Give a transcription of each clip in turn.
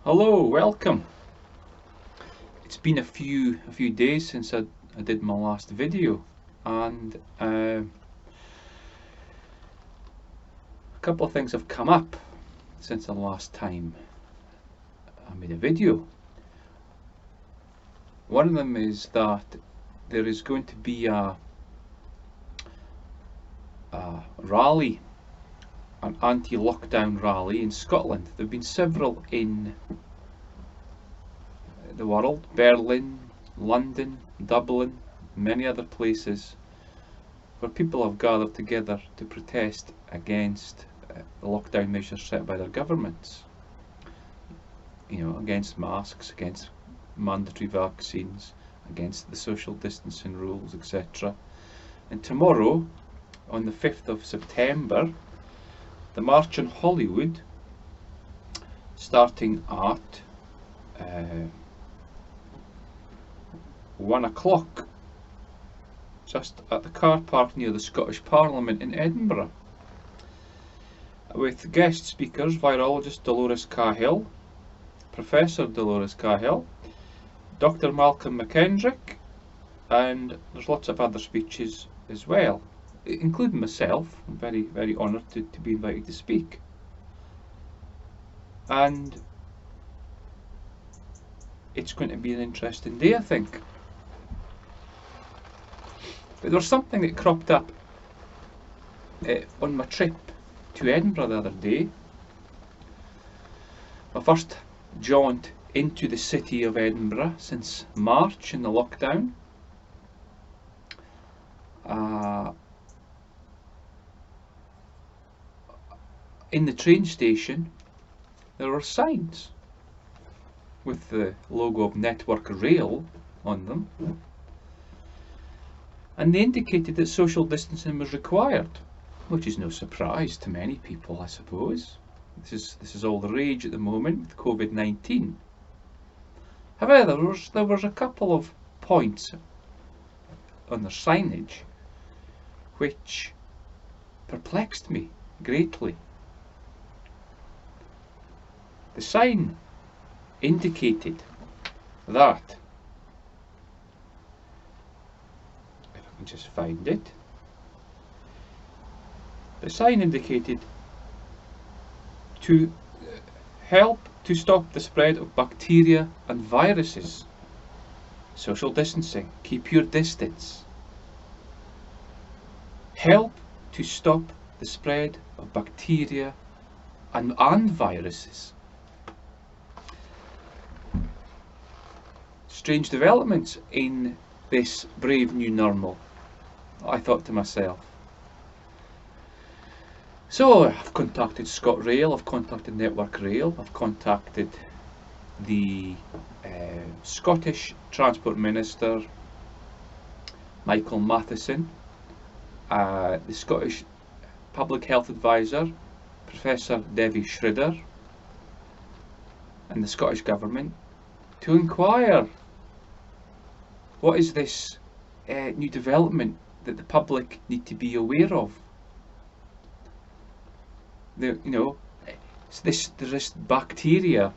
Hello, welcome. It's been a few days since I did my last video, and a couple of things have come up since the last time I made a video. One of them is that there is going to be a rally, an anti-lockdown rally in Scotland. There have been several in the world: Berlin, London, Dublin, many other places, where people have gathered together to protest against the lockdown measures set by their governments. You know, against masks, against mandatory vaccines, against the social distancing rules, etc. And tomorrow, on the 5th of September, the march in Hollywood, starting at 1 o'clock, just at the car park near the Scottish Parliament in Edinburgh, with guest speakers virologist Dolores Cahill, Professor Dolores Cahill, Dr. Malcolm McKendrick, and there's lots of other speeches as well, including myself. I'm very honoured to be invited to speak. And it's going to be an interesting day, I think. But there was something that cropped up on my trip to Edinburgh the other day. My first jaunt into the city of Edinburgh since March in the lockdown. In the train station, there were signs with the logo of Network Rail on them, and they indicated that social distancing was required, which is no surprise to many people, I suppose. This is all the rage at the moment with COVID-19. However, there was a couple of points on their signage which perplexed me greatly. The sign indicated that, if I can just find it, the sign indicated to help to stop the spread of bacteria and viruses. Social distancing, keep your distance. Help to stop the spread of bacteria and viruses. Strange developments in this brave new normal, I thought to myself. So I've contacted ScotRail, I've contacted Network Rail, I've contacted the Scottish Transport Minister, Michael Matheson, the Scottish Public Health Advisor, Professor Devi Schroeder, and the Scottish Government to inquire, what is this new development that the public need to be aware of? There's this bacteria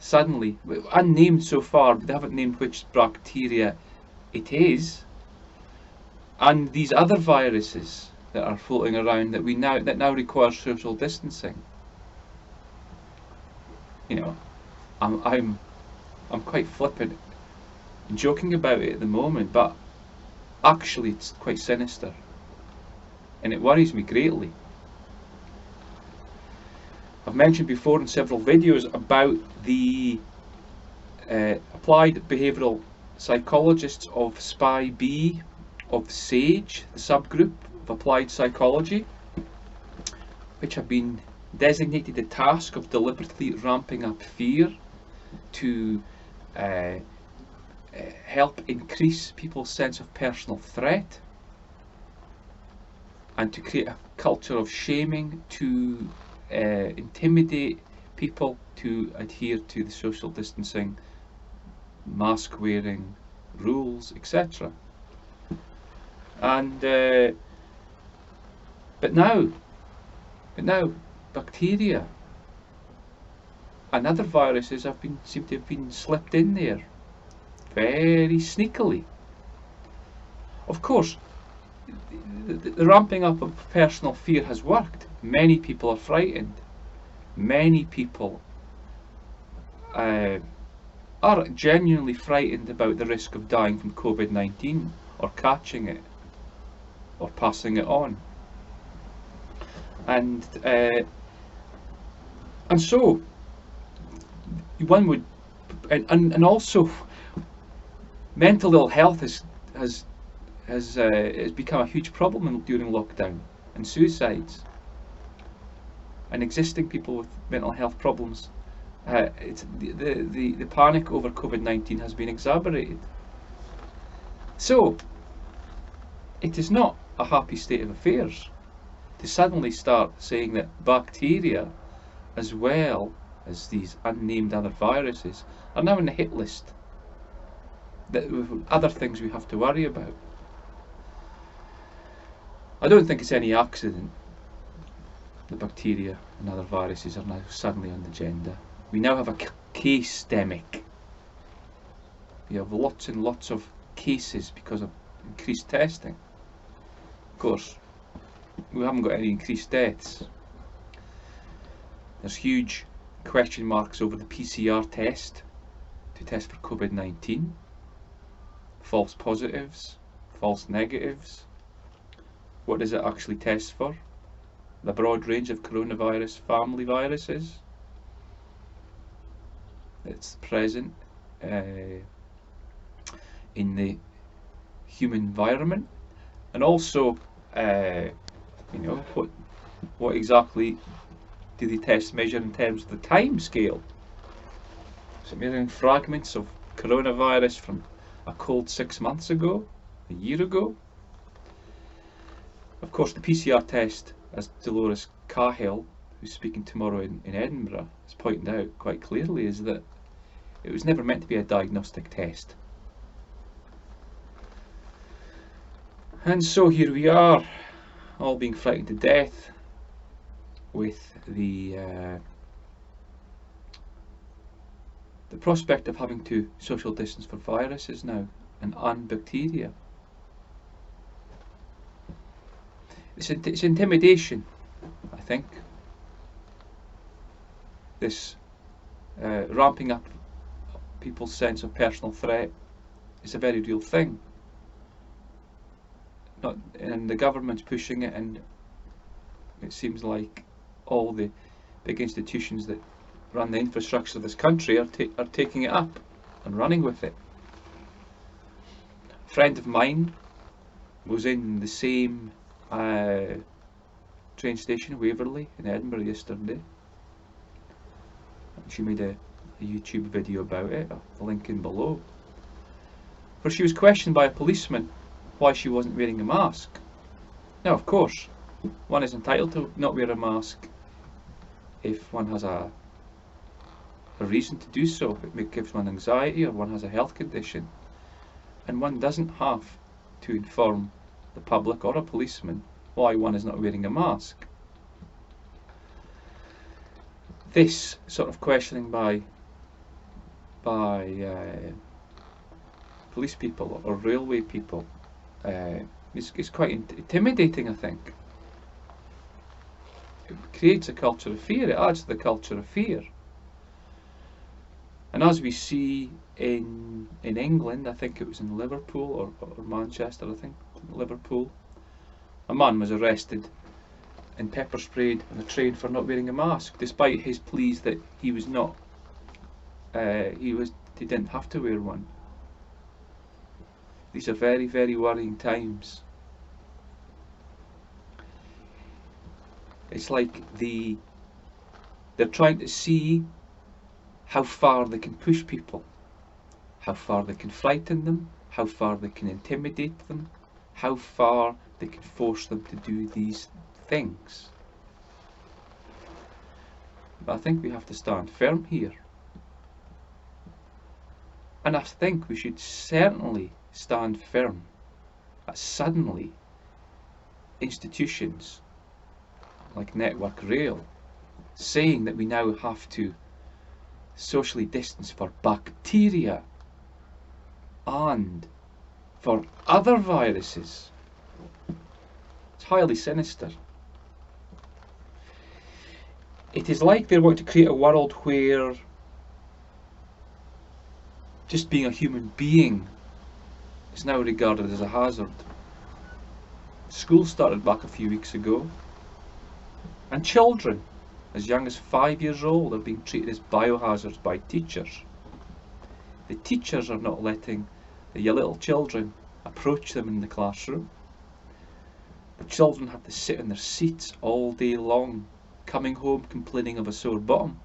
suddenly, unnamed so far, but they haven't named which bacteria it is, and these other viruses that are floating around that now require social distancing. You know, I'm quite flippant joking about it at the moment, but actually it's quite sinister, and it worries me greatly. I've mentioned before in several videos about the applied behavioural psychologists of SPI-B, of SAGE, the subgroup of applied psychology, which have been designated the task of deliberately ramping up fear to help increase people's sense of personal threat, and to create a culture of shaming, to intimidate people to adhere to the social distancing, mask wearing rules, etc. And but now bacteria and other viruses seem to have been slipped in there very sneakily. Of course, the ramping up of personal fear has worked. Many people are frightened. Many people are genuinely frightened about the risk of dying from COVID-19 or catching it or passing it on. And so one would, and also mental ill health has become a huge problem during lockdown, and suicides and existing people with mental health problems. The panic over COVID-19 has been exacerbated. So it is not a happy state of affairs to suddenly start saying that bacteria, as well as these unnamed other viruses, are now in the hit list. That other things we have to worry about. I don't think it's any accident the bacteria and other viruses are now suddenly on the agenda. We now have a case-demic. We have lots and lots of cases because of increased testing. Of course, we haven't got any increased deaths. There's huge question marks over the PCR test to test for COVID-19. False positives, false negatives. What does it actually test for? The broad range of coronavirus family viruses. It's present in the human environment, and also, what exactly do the tests measure in terms of the time scale? Is it measuring fragments of coronavirus from a cold 6 months ago, a year ago? Of course, the PCR test, as Dolores Cahill, who's speaking tomorrow in Edinburgh, has pointed out quite clearly, is that it was never meant to be a diagnostic test. And so here we are, all being frightened to death with the prospect of having to social distance for viruses now and bacteria. It's intimidation, I think. This ramping up people's sense of personal threat is a very real thing. And the government's pushing it, and it seems like all the big institutions that run the infrastructure of this country are taking it up and running with it. A friend of mine was in the same train station, Waverley, in Edinburgh yesterday. She made a YouTube video about it, I'll link in below, where she was questioned by a policeman why she wasn't wearing a mask. Now, of course, one is entitled to not wear a mask if one has a reason to do so, if it gives one anxiety or one has a health condition, and one doesn't have to inform the public or a policeman why one is not wearing a mask. This sort of questioning by police people or railway people is quite intimidating, I think. It creates a culture of fear, it adds to the culture of fear. And as we see in England, I think it was in Liverpool or Manchester, I think, Liverpool, a man was arrested and pepper sprayed on a train for not wearing a mask, despite his pleas that he was not, he didn't have to wear one. These are very, very worrying times. It's like they're trying to see how far they can push people, how far they can frighten them, how far they can intimidate them, how far they can force them to do these things. But I think we have to stand firm here. And I think we should certainly stand firm that suddenly institutions like Network Rail saying that we now have to socially distance for bacteria and for other viruses. It's highly sinister. It is like they want to create a world where just being a human being is now regarded as a hazard. School started back a few weeks ago, and children as young as 5 years old are being treated as biohazards by teachers. The teachers are not letting the little children approach them in the classroom. The children have to sit in their seats all day long, coming home complaining of a sore bottom.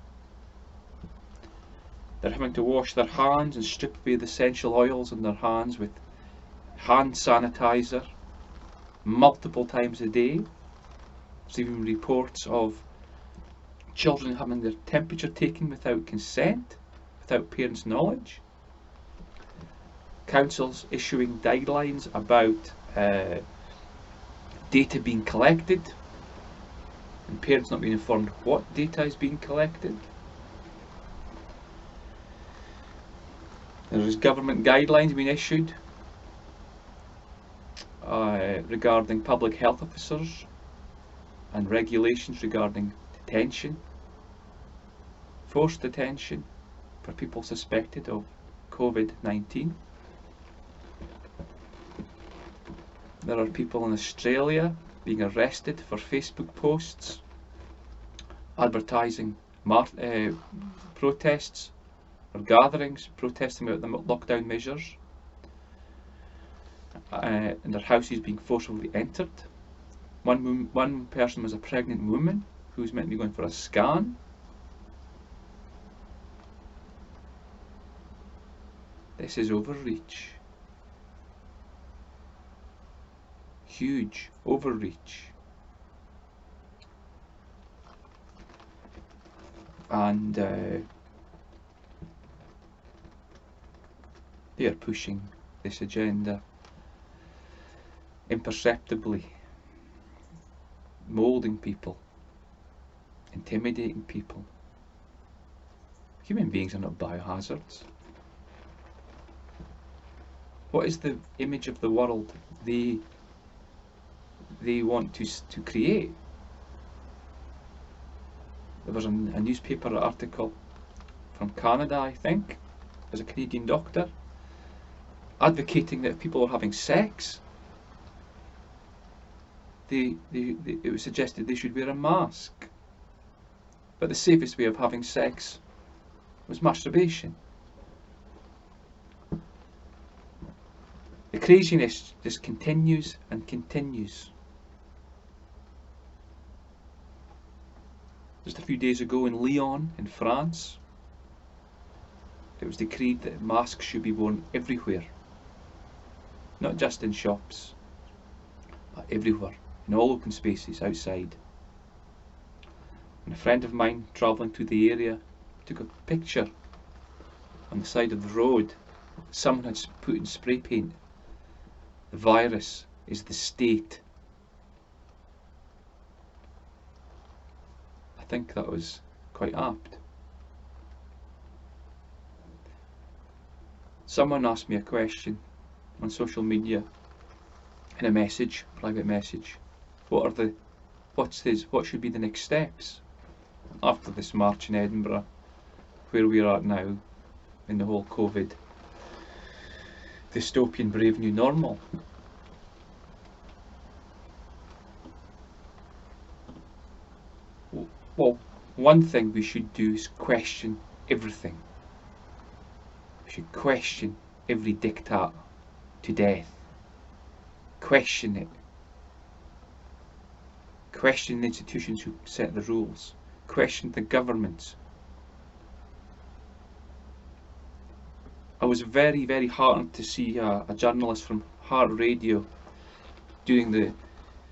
They're having to wash their hands and strip away the essential oils in their hands with hand sanitizer multiple times a day. There's even reports of children having their temperature taken without consent, without parents' knowledge. Councils issuing guidelines about data being collected, and parents not being informed what data is being collected. There is government guidelines being issued regarding public health officers and regulations regarding detention, forced detention for people suspected of COVID-19. There are people in Australia being arrested for Facebook posts advertising protests or gatherings protesting about the lockdown measures, and their houses being forcibly entered. One person was a pregnant woman who was meant to be going for a scan. This is overreach. Huge overreach. And they are pushing this agenda imperceptibly, moulding people, intimidating people. Human beings are not biohazards. What is the image of the world they want to create? There was a newspaper article from Canada, I think, as a Canadian doctor, advocating that if people were having sex, it was suggested they should wear a mask. But the safest way of having sex was masturbation. The craziness just continues and continues. Just a few days ago in Lyon, in France, it was decreed that masks should be worn everywhere. Not just in shops, but everywhere, in all open spaces outside. And a friend of mine travelling to the area took a picture on the side of the road. Someone had put in spray paint, "The virus is the state." I think that was quite apt. Someone asked me a question on social media in a message, private message. What should be the next steps after this march in Edinburgh, where we are at now in the whole COVID dystopian brave new normal? Well, one thing we should do is question everything. We should question every diktat to death. Question it. Question the institutions who set the rules. Question the governments. I was very, very heartened to see a journalist from Heart Radio doing the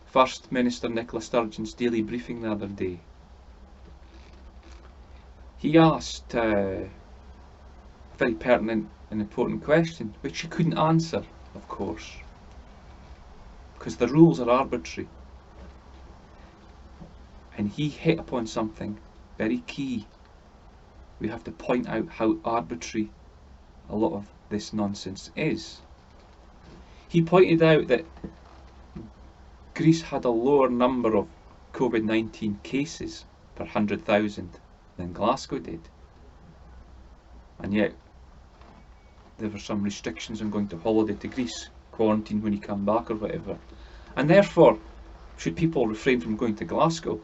First Minister Nicola Sturgeon's daily briefing the other day. He asked a very pertinent and important question, which she couldn't answer, of course, because the rules are arbitrary. And he hit upon something very key. we have to point out how arbitrary a lot of this nonsense is. He pointed out that Greece had a lower number of COVID-19 cases per 100,000 than Glasgow did, and yet there were some restrictions on going to holiday to Greece, quarantine when you come back or whatever, and therefore should people refrain from going to Glasgow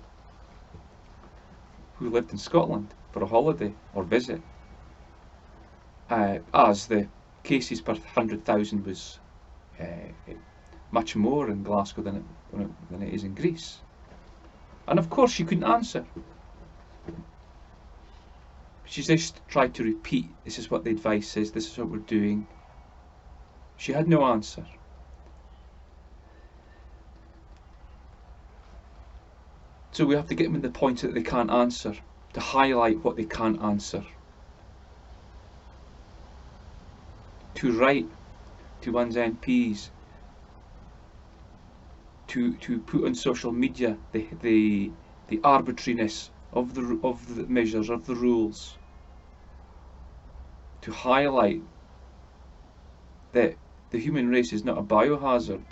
who lived in Scotland for a holiday or visit, as the cases per 100,000 was much more in Glasgow than it is in Greece. And of course she couldn't answer. She just tried to repeat, this is what the advice is, this is what we're doing. She had no answer. So we have to get them in the point that they can't answer, to highlight what they can't answer. To write to one's MPs, to put on social media the arbitrariness of the measures, of the rules, to highlight that the human race is not a biohazard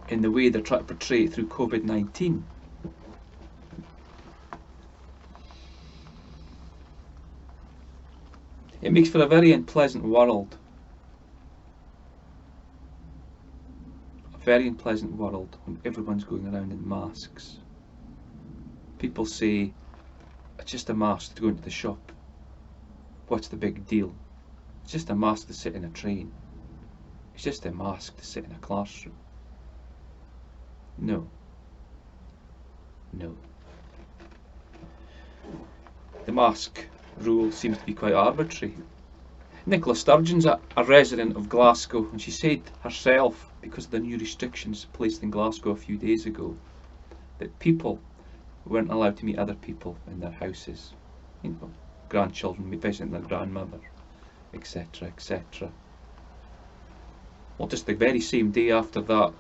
in the way they're trying to portray it through COVID-19. It makes for a very unpleasant world. A very unpleasant world when everyone's going around in masks. People say, it's just a mask to go into the shop. What's the big deal? It's just a mask to sit in a train. It's just a mask to sit in a classroom. No. No. The mask rule seems to be quite arbitrary. Nicola Sturgeon's a resident of Glasgow, and she said herself, because of the new restrictions placed in Glasgow a few days ago, that people weren't allowed to meet other people in their houses. You know, grandchildren visiting their grandmother, etc., etc. Well, just the very same day after that,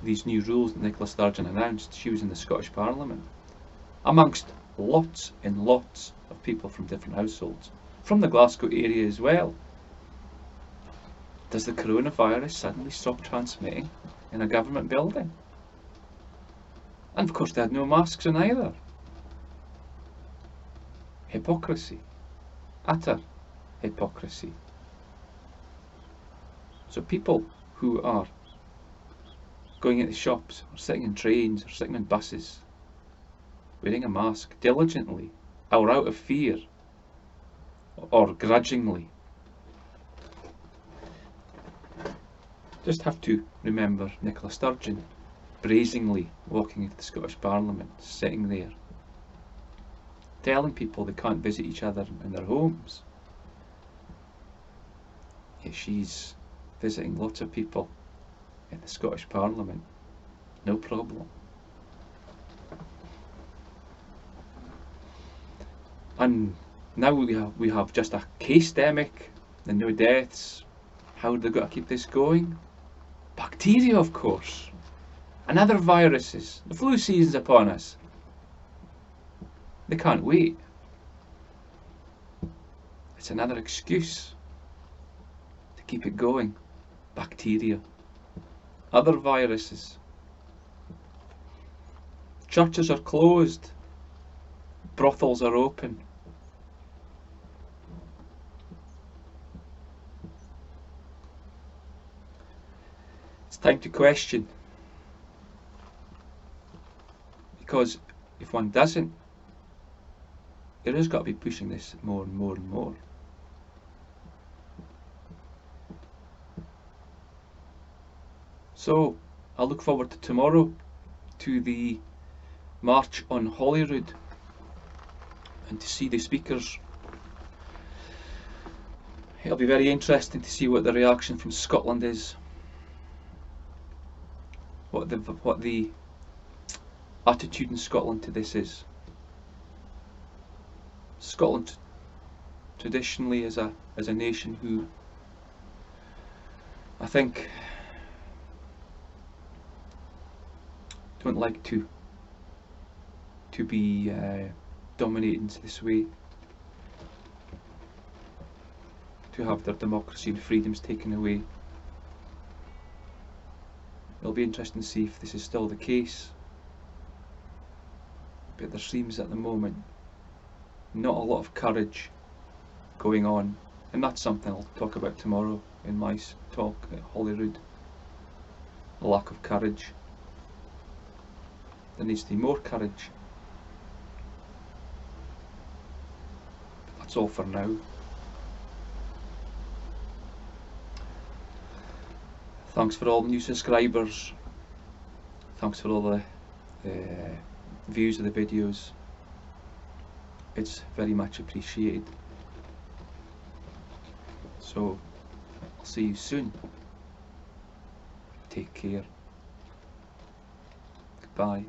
these new rules that Nicola Sturgeon announced, she was in the Scottish Parliament, amongst lots and lots of people from different households, from the Glasgow area as well. Does the coronavirus suddenly stop transmitting in a government building? And of course they had no masks on either. Hypocrisy. Utter hypocrisy. So people who are going into shops, or sitting in trains, or sitting in buses, wearing a mask diligently, or out of fear, or grudgingly, just have to remember Nicola Sturgeon brazenly walking into the Scottish Parliament, sitting there, telling people they can't visit each other in their homes. Yet she's visiting lots of people in the Scottish Parliament, no problem. And now we have just a case-demic and no deaths. How are they going to keep this going? Bacteria, of course, and other viruses. The flu season's upon us. They can't wait. It's another excuse to keep it going. Bacteria, other viruses. Churches are closed. Brothels are open. It's time to question. Because if one doesn't, there has got to be pushing this more and more and more. So I look forward to tomorrow, to the march on Holyrood, and to see the speakers. It'll be very interesting to see what the reaction from Scotland is, what the attitude in Scotland to this is. Scotland traditionally is a nation who, I think, don't like to be dominated in this way. to have their democracy and freedoms taken away. It'll be interesting to see if this is still the case, but there seems at the moment not a lot of courage going on, and that's something I'll talk about tomorrow in my talk at Holyrood. A lack of courage. There needs to be more courage. But that's all for now. Thanks for all the new subscribers. Thanks for all the views of the videos. It's very much appreciated. So, I'll see you soon. Take care. Goodbye.